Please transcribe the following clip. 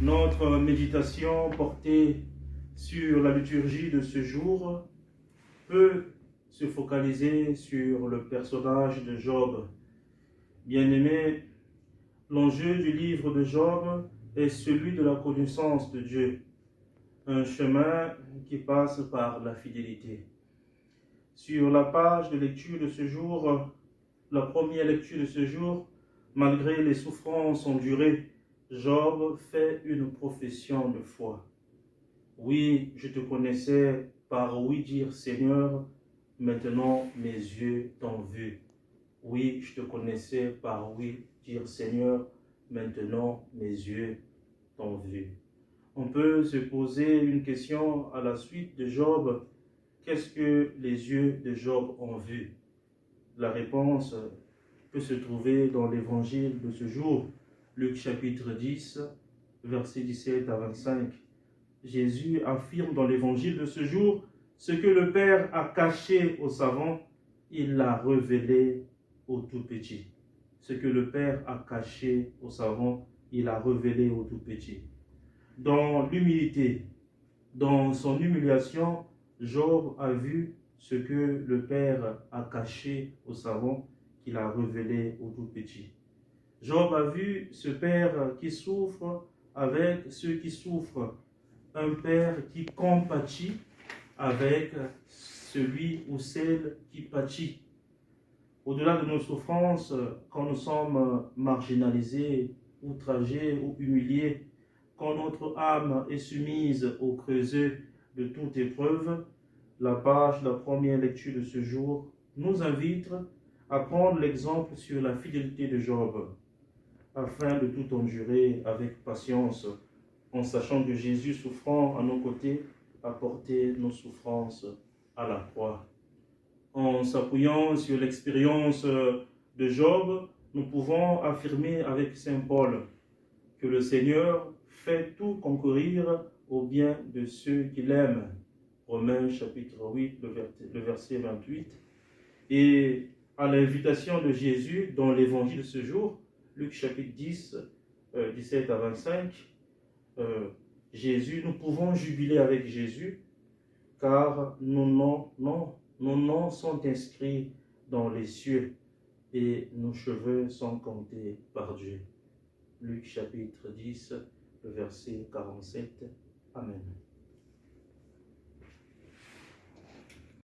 Notre méditation portée sur la liturgie de ce jour peut se focaliser sur le personnage de Job. Bien-aimé, l'enjeu du livre de Job est celui de la connaissance de Dieu, un chemin qui passe par la fidélité. Sur la page de lecture de ce jour, la première lecture de ce jour, malgré les souffrances endurées, Job fait une profession de foi. Oui, je te connaissais par oui dire Seigneur, maintenant mes yeux t'ont vu. Oui, je te connaissais par oui dire Seigneur, maintenant mes yeux t'ont vu. On peut se poser une question à la suite de Job. Qu'est-ce que les yeux de Job ont vu? La réponse peut se trouver dans l'évangile de ce jour, Luc chapitre 10, versets 17 à 25. Jésus affirme dans l'évangile de ce jour, ce que le Père a caché aux savants, il l'a révélé aux tout petits. Ce que le Père a caché aux savants, il a révélé aux tout petits. Dans l'humilité, dans son humiliation, Job a vu ce que le Père a caché aux savants, qu'il a révélé aux tout petits. Job a vu ce Père qui souffre avec ceux qui souffrent, un Père qui compatit avec celui ou celle qui pâtit. Au-delà de nos souffrances, quand nous sommes marginalisés, outragés ou humiliés, quand notre âme est soumise au creuset de toute épreuve, la première lecture de ce jour, nous invite à prendre l'exemple sur la fidélité de Job, afin de tout endurer avec patience, en sachant que Jésus, souffrant à nos côtés, a porté nos souffrances à la croix. En s'appuyant sur l'expérience de Job, nous pouvons affirmer avec saint Paul que le Seigneur fait tout concourir au bien de ceux qui l'aiment. Romains chapitre 8, le verset 28. Et à l'invitation de Jésus dans l'évangile de ce jour, Luc chapitre 10, 17 à 25, nous pouvons jubiler avec Jésus, car nos noms sont inscrits dans les cieux et nos cheveux sont comptés par Dieu. Luc chapitre 10, le verset 47. Amen.